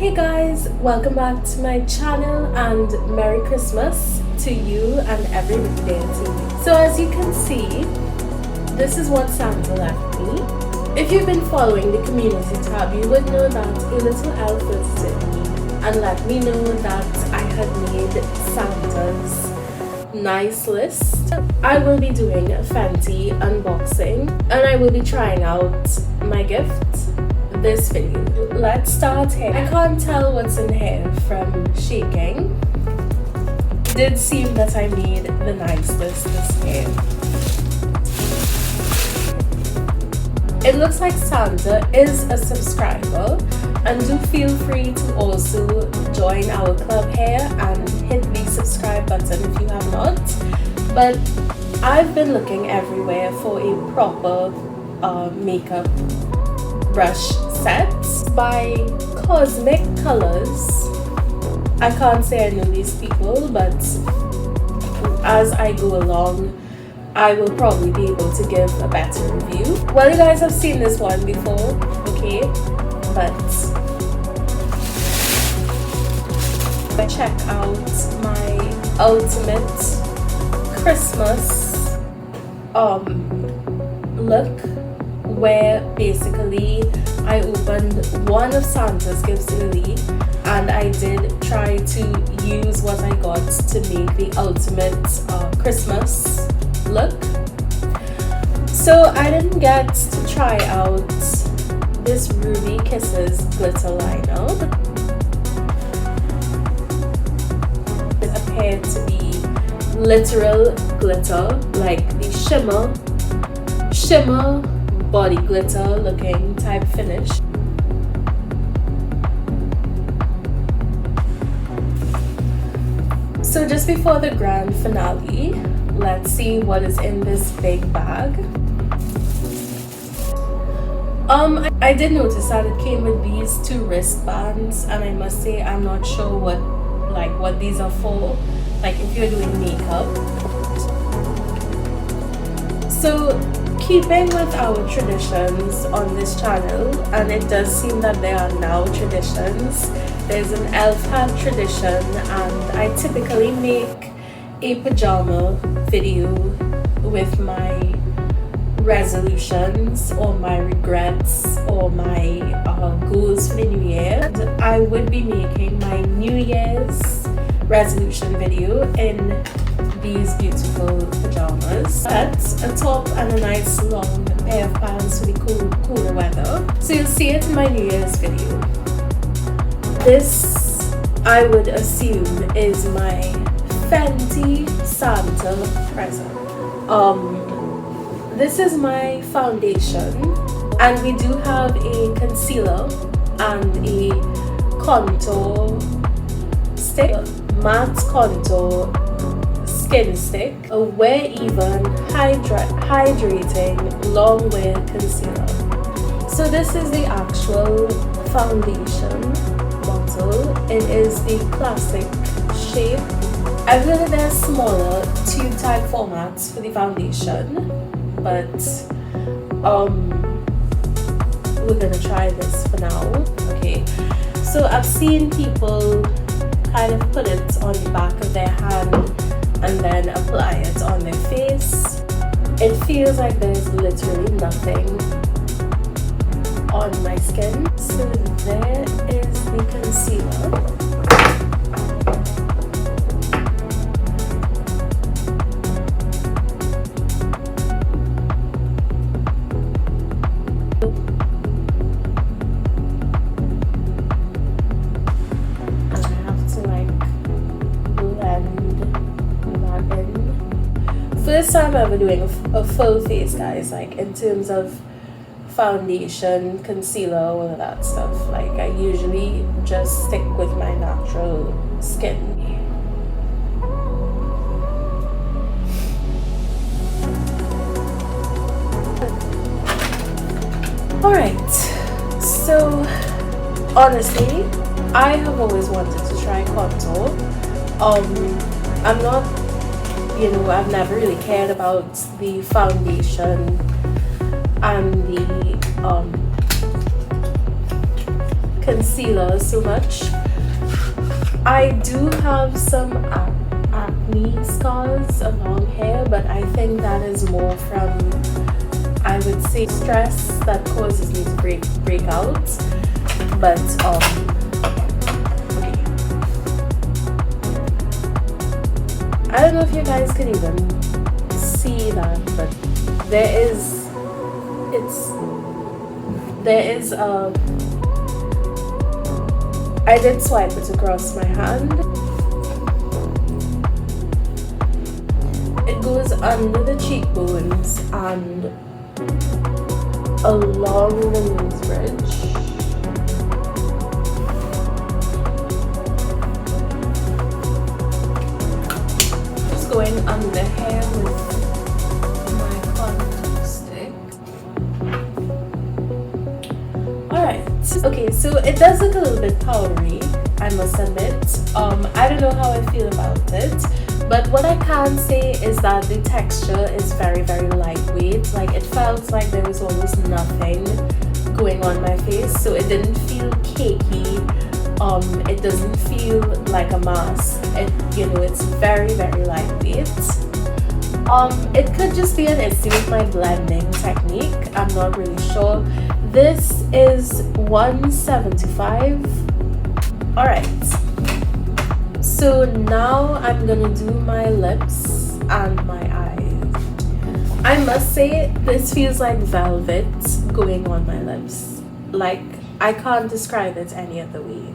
Hey guys, welcome back to my channel and Merry Christmas to you and every day to you. So as you can see, this is what Santa left me. If you've been following the community tab, you would know that a little elf visited me and let me know that I had made Santa's nice list. I will be doing a Fenty unboxing and I will be trying out my gift this video. Let's start here. I can't tell what's in here from shaking. It did seem that I made the nice list this year. It looks like Santa is a subscriber, and do feel free to also join our club here and hit the subscribe button if you have not. But I've been looking everywhere for a proper makeup brush set by Cosmic Colors. I can't say I know these people, but as I go along I will probably be able to give a better review. Well, you guys have seen this one before, okay, but check out my ultimate Christmas look, where basically I opened one of Santa's gifts early and I did try to use what I got to make the ultimate Christmas look. So I didn't get to try out this Ruby Kisses glitter liner. It appeared to be literal glitter, like the shimmer body glitter looking type finish. So just before the grand finale, let's see what is in this big bag. I did notice that it came with these two wristbands, and I must say I'm not sure what these are for, like if you're doing makeup. So keeping with our traditions on this channel, and it does seem that there are now traditions, there's an elf hat tradition, and I typically make a pajama video with my resolutions or my regrets or my goals for the new year. And I would be making my New Year's resolution video in these beautiful pajamas. That's a top and a nice long pair of pants for the cooler weather. So you'll see it in my New Year's video. This, I would assume, is my Fenty Santa present. This is my foundation, and we do have a concealer and a contour stick, matte contour skin stick, a Wear Even hydrating long wear concealer. So this is the actual foundation bottle. It is the classic shape. I've heard that there's smaller tube type formats for the foundation, but we're gonna try this for now. Okay, so I've seen people kind of put it on the back of their hand and then apply it on their face. It feels like there's literally nothing on my skin. So there is the concealer. First time ever doing a full face, guys, like in terms of foundation, concealer, all of that stuff. Like I usually just stick with my natural skin. Alright, so honestly, I have always wanted to try contour. I'm not, I've never really cared about the foundation and the concealer so much. I do have some acne scars along here, but I think that is more from, I would say, stress that causes me to break out. But okay. I don't know if you guys can even see that, but there is I did swipe it across my hand. It goes under the cheekbones and along the nose bridge. Just going under here with my contour stick. Alright, okay, so it does look a little bit powdery, I must admit. I don't know how I feel about it, but what I can say is that the texture is very, very lightweight. Like, it felt like there was almost nothing going on my face, so it didn't feel cakey. It doesn't feel like a mask. It's very, very lightweight. It could just be an issue with my blending technique. I'm not really sure. This is $175. Alright, so now I'm gonna do my lips and my eyes. I must say, this feels like velvet going on my lips. Like, I can't describe it any other way.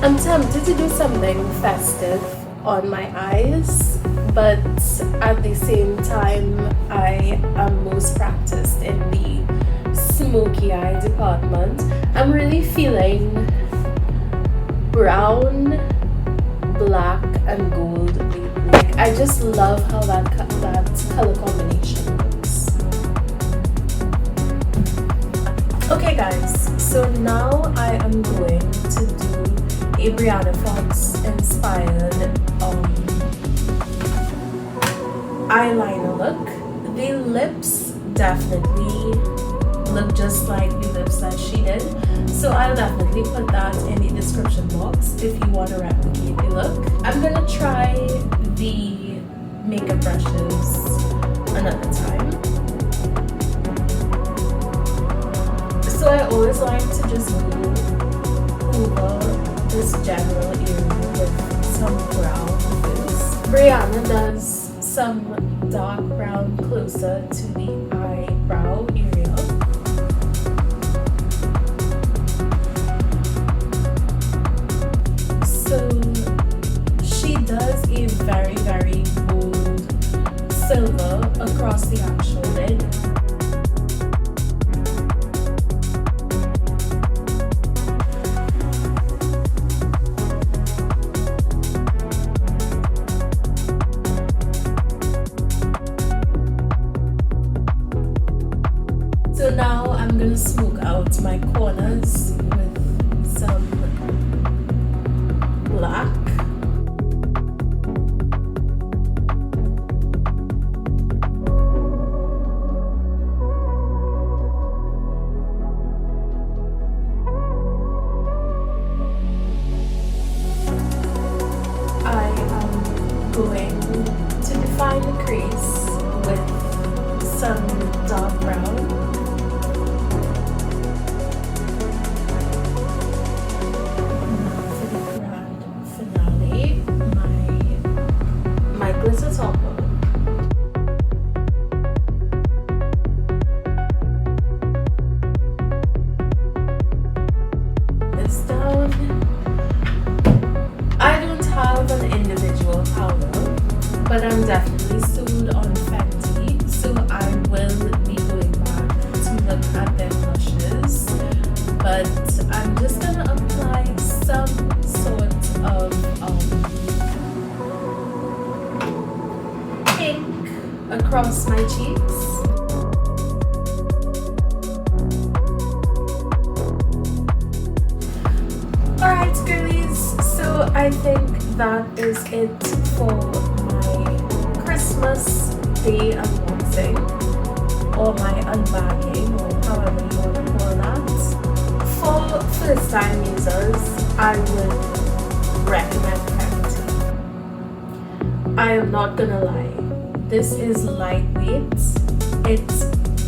I'm tempted to do something festive on my eyes, but at the same time, I am most practiced in the smoky eye department. I'm really feeling brown, black, and gold lately. Like, I just love how that color combination looks. Okay guys, so now I am going to do a Brianna Fox inspired eyeliner look. The lips definitely look just like the lips that she did, so I'll definitely put that in the description box if you want to replicate the look. I'm gonna try the makeup brushes another time. So I always like to just go over this general area with some brown fizz. Brianna does some dark brown closer to the eyebrow area. So she does a very, very bold silver across the actual lid. So now I'm gonna smoke out my corners with some black. I am going to define the crease with some dark brown. Glitter topper. This down. I don't have an individual powder, but I'm definitely sold on Fenty, so I will be going back to look at their blushes. But I'm just gonna apply some sort of across my cheeks. Alright girlies, so I think that is it for my Christmas Day unboxing, or my unbagging, or however you want to call that. For first time users, I would recommend Fenty. I am not gonna lie, this is lightweight, it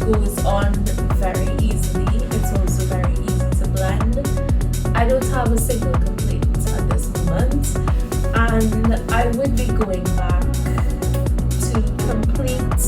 goes on very easily, it's also very easy to blend. I don't have a single complaint at this moment, and I would be going back to complete